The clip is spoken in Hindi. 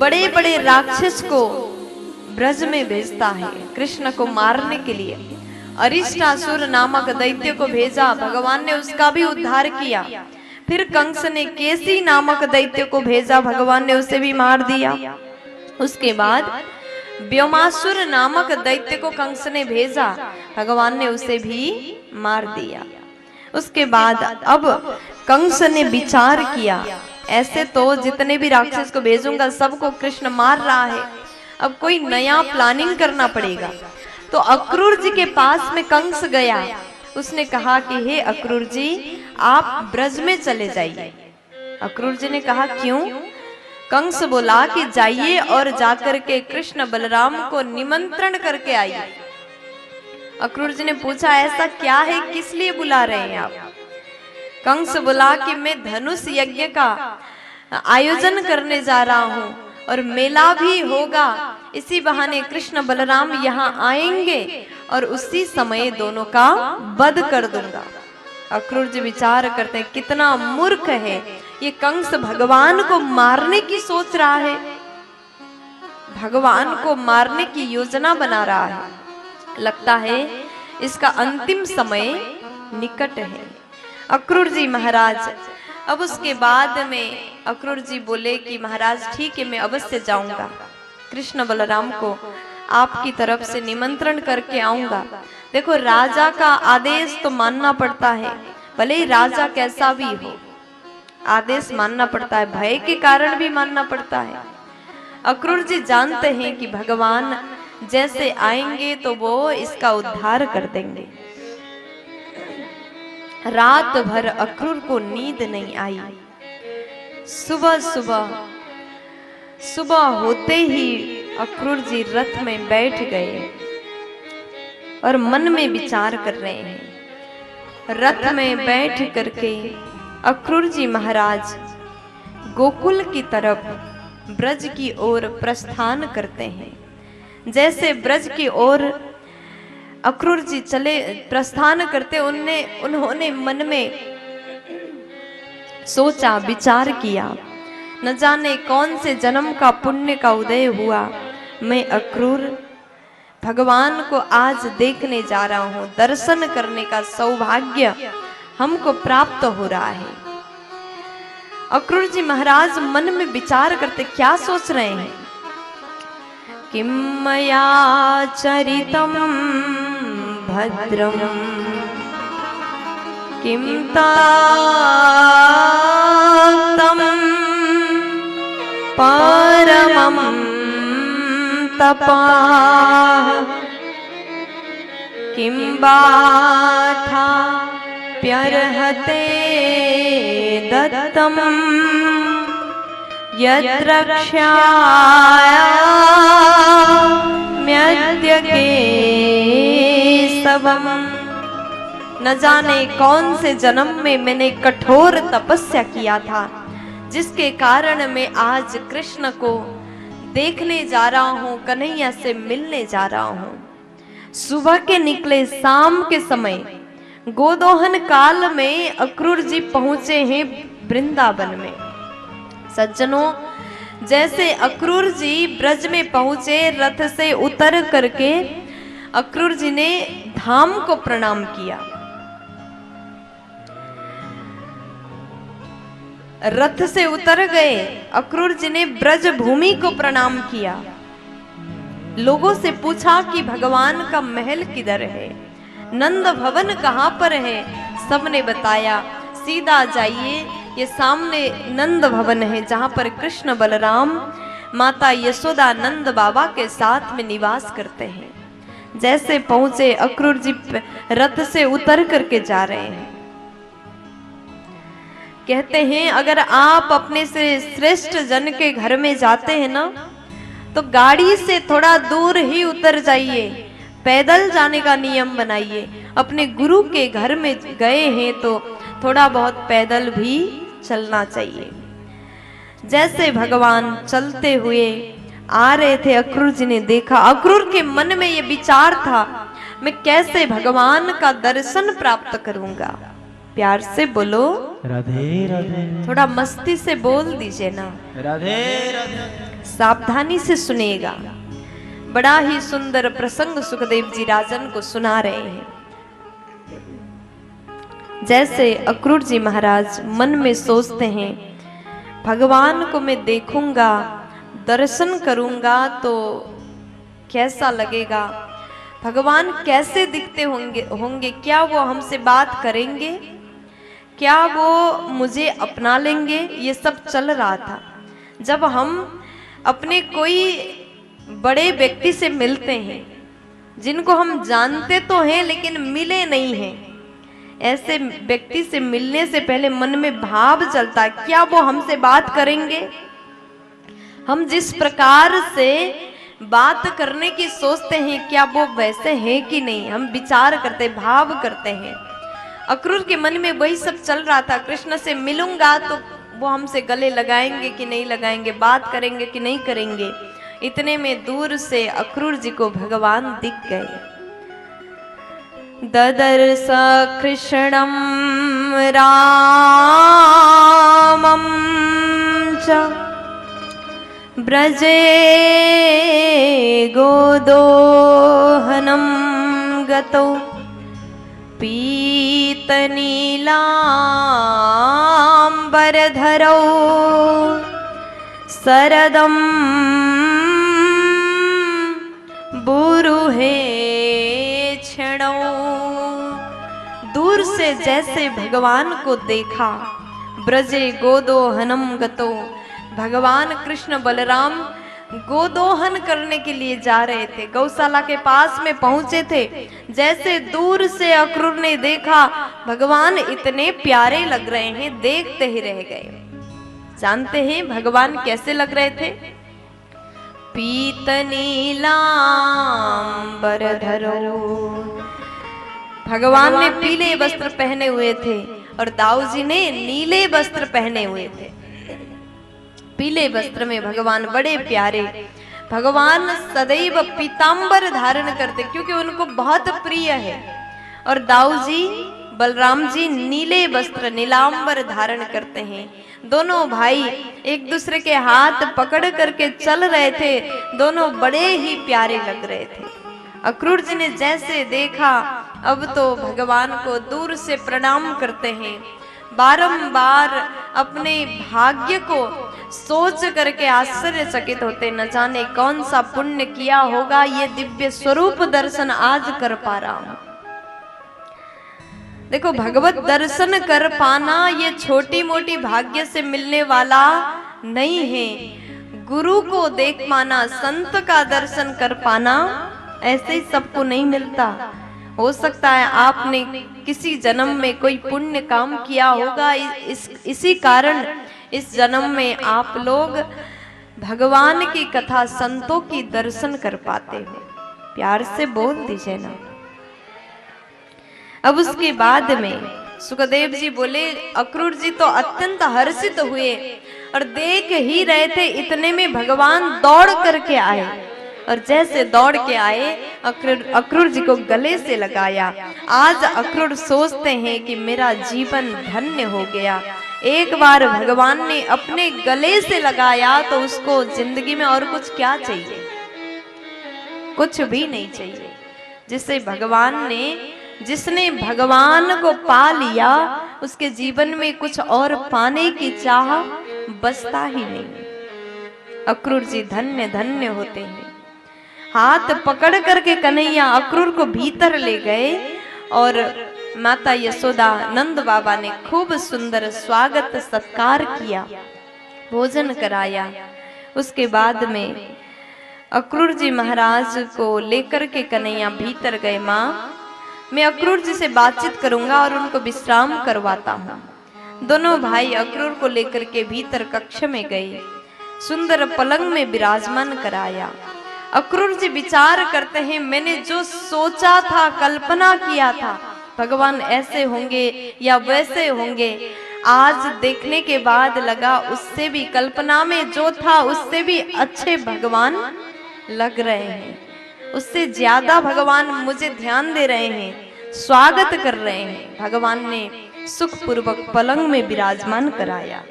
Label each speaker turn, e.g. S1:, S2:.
S1: बड़े बड़े राक्षस को ब्रज में भेजता है कृष्ण को मारने के लिए। अरिष्टासुर नामक दैत्य को भेजा, भगवान ने उसका भी उद्धार किया। फिर कंस ने केसी नामक दैत्य को भेजा, भगवान ने उसे भी मार दिया। उसके बाद व्योमासुर नामक दैत्य को कंस ने भेजा, भगवान ने उसे भी मार दिया। उसके बाद अब कंस ने विचार किया, ऐसे तो जितने भी राक्षस को भेजूंगा सबको कृष्ण मार रहा है, अब कोई नया प्लानिंग करना पड़ेगा। तो अक्रूर जी के पास में कंस गया, उसने कहा कि हे अक्रूर जी, आप ब्रज में चले जाइए। अक्रूर जी ने कहा क्यों? कंस बोला कि जाइए और जाकर के कृष्ण बलराम को निमंत्रण करके आइए। अक्रूर जी ने पूछा ऐसा क्या है, किस लिए बुला रहे हैं आप? कंस बोला कि मैं धनुष यज्ञ का आयोजन करने जा रहा हूँ और मेला भी होगा, इसी बहाने कृष्ण बलराम यहाँ आएंगे और उसी समय दोनों का वध कर दूंगा। अक्रूर जी विचार करते हैं कितना मूर्ख है ये, कंस भगवान को मारने की सोच रहा है, भगवान को मारने की योजना बना रहा है, लगता है इसका अंतिम समय निकट है। अक्रूर जी महाराज, अब उसके बाद में अक्रूर जी बोले कि महाराज ठीक है, मैं अवश्य जाऊंगा, कृष्ण बलराम को आपकी तरफ से निमंत्रण करके आऊंगा। देखो राजा का आदेश तो मानना पड़ता है, भले ही राजा कैसा भी हो, आदेश मानना पड़ता है, भय के कारण भी मानना पड़ता है। अक्रूर जी जानते हैं कि भगवान जैसे आएंगे तो वो इसका उद्धार कर देंगे। रात भर अक्रूर को नींद नहीं आई। सुबह होते ही अक्रूर जी रथ में बैठ गए और मन में विचार कर रहे हैं। रथ में बैठ करके अक्रूर जी महाराज गोकुल की तरफ ब्रज की ओर प्रस्थान करते हैं। जैसे ब्रज की ओर अक्रूर जी चले प्रस्थान करते, उन्होंने मन में सोचा, विचार किया, न जाने कौन से जन्म का पुण्य का उदय हुआ, मैं अक्रूर भगवान को आज देखने जा रहा हूँ, दर्शन करने का सौभाग्य हमको प्राप्त हो रहा है। अक्रूर जी महाराज मन में विचार करते क्या सोच रहे हैं, किम मया चरितम भद्रम किम ताक्तम परमं तपाः किम बाथा प्यर्हते दत्तम यत्र रक्ष्याम्यद्य केशवम्। न जाने कौन से जन्म में मैंने कठोर तपस्या किया था, जिसके कारण मैं आज कृष्ण को देखने जा रहा हूँ, कन्हैया से मिलने जा रहा हूँ। सुबह के निकले, शाम के समय गोदोहन काल में अक्रूर जी पहुंचे हैं वृंदावन में। सज्जनों, जैसे अक्रूर जी ब्रज में पहुंचे, रथ से उतर करके अक्रूर जी ने धाम को प्रणाम किया। रथ से उतर गए, अक्रूर जी ने ब्रज भूमि को प्रणाम किया। लोगों से पूछा कि भगवान का महल किधर है, नंद भवन कहाँ पर है? सबने बताया सीधा जाइए, ये सामने नंद भवन है, जहाँ पर कृष्ण बलराम माता यशोदा नंद बाबा के साथ में निवास करते हैं। जैसे पहुंचे, अक्रूर जी रथ से उतर करके जा रहे हैं। कहते हैं अगर आप अपने से श्रेष्ठ जन के घर में जाते हैं ना, तो गाड़ी से थोड़ा दूर ही उतर जाइए, पैदल जाने का नियम बनाइए। अपने गुरु के घर में गए हैं तो थोड़ा बहुत पैदल भी चलना चाहिए। जैसे भगवान चलते हुए आ रहे थे, अक्रूर जी ने देखा। अक्रूर के मन में ये विचार था, मैं कैसे भगवान का दर्शन प्राप्त करूंगा। प्यार से बोलो राधे राधे, थोड़ा मस्ती से बोल दीजिए ना, राधे राधे। सावधानी से सुनेगा। बड़ा ही सुंदर प्रसंग सुखदेव जी राजन को सुना रहे हैं। जैसे अक्रूर जी महाराज मन में सोचते हैं, भगवान को मैं देखूंगा, दर्शन करूंगा तो कैसा लगेगा, भगवान कैसे दिखते होंगे, क्या वो हमसे बात करेंगे, क्या वो मुझे अपना लेंगे। ये सब चल रहा था। जब हम अपने कोई बड़े व्यक्ति से मिलते हैं, जिनको हम जानते तो हैं लेकिन मिले नहीं हैं, ऐसे व्यक्ति से मिलने से पहले मन में भाव चलता, क्या वो हमसे बात करेंगे। हम जिस प्रकार से बात करने की सोचते हैं, क्या वो वैसे हैं कि नहीं, हम विचार करते, भाव करते हैं। अक्रूर के मन में वही सब चल रहा था। कृष्ण से मिलूंगा तो वो हमसे गले लगाएंगे कि नहीं लगाएंगे, बात करेंगे कि नहीं करेंगे। इतने में दूर से अक्रूर जी को भगवान दिख गए। ददर्श कृष्णं रामं च ब्रजे गोदोहनं गतो पीतनीलाम्बरधरौ सरदं बुरुहे क्षणौ। दूर से जैसे भगवान को देखा, ब्रजे गोदोहनम गतो, भगवान कृष्ण बलराम गोदोहन करने के लिए जा रहे थे, गौशाला के पास में पहुंचे थे। जैसे दूर से अक्रूर ने देखा, भगवान इतने प्यारे लग रहे हैं, देखते ही रह गए। जानते हैं भगवान कैसे लग रहे थे? पीतनीलांबरधरो, भगवान ने पीले वस्त्र पहने हुए थे और दाऊ जी ने नीले वस्त्र पहने हुए थे। पीले वस्त्र में भगवान बड़े प्यारे। भगवान सदैव पीतांबर धारण करते क्योंकि उनको बहुत प्रिय है, और दाऊ जी बलराम जी नीले वस्त्र नीलांबर धारण करते हैं। दोनों भाई एक दूसरे के हाथ पकड़ करके चल रहे थे, दोनों बड़े ही प्यारे लग रहे थे। अक्रूर जी ने जैसे देखा, अब तो भगवान को दूर से प्रणाम करते हैं, बारंबार अपने भाग्य को सोच करके आश्चर्यचकित होते, न जाने कौन सा पुण्य किया होगा, ये दिव्य स्वरूप दर्शन आज कर पा रहा हूं। देखो, भगवत दर्शन कर पाना ये छोटी मोटी भाग्य से मिलने वाला नहीं है। गुरु को देख पाना, संत का दर्शन कर पाना ऐसे ही सबको नहीं मिलता। हो सकता है आपने किसी जन्म में कोई पुण्य काम किया होगा, इसी कारण इस जन्म में आप लोग भगवान की कथा, संतों की दर्शन कर पाते हो। प्यार से बोल दीजिए ना। अब उसके बाद में सुखदेव जी बोले, अक्रूर जी तो अत्यंत हर्षित हुए और देख ही रहे थे, इतने में भगवान दौड़ करके आए। और जैसे दौड़ के आए, अक्रूर जी को गले से लगाया। आज अक्रूर सोचते हैं कि मेरा जीवन धन्य हो गया। एक बार भगवान ने अपने गले से लगाया तो उसको जिंदगी में और कुछ क्या चाहिए? कुछ भी नहीं चाहिए। जिसने भगवान को पा लिया, उसके जीवन में कुछ और पाने की चाह बचता ही नहीं। अक्रूर जी धन्य धन्य होते हैं। हाथ पकड़ करके कन्हैया अक्रूर को भीतर ले गए और माता यशोदा, नंद बाबा ने खूब सुंदर स्वागत सत्कार किया, भोजन कराया। उसके बाद में अक्रूर जी महाराज को लेकर के कन्हैया भीतर गए। माँ, मैं अक्रूर जी से बातचीत करूंगा और उनको विश्राम करवाता हूँ। दोनों भाई अक्रूर को लेकर के भीतर कक्ष में गए, सुंदर पलंग में विराजमान कराया। अक्रूर जी विचार करते हैं, मैंने जो सोचा था, कल्पना किया था भगवान ऐसे होंगे या वैसे होंगे, आज देखने के बाद लगा उससे भी, कल्पना में जो था उससे भी अच्छे भगवान लग रहे हैं, उससे ज्यादा भगवान मुझे ध्यान दे रहे हैं, स्वागत कर रहे हैं। भगवान ने सुखपूर्वक पलंग में विराजमान कराया।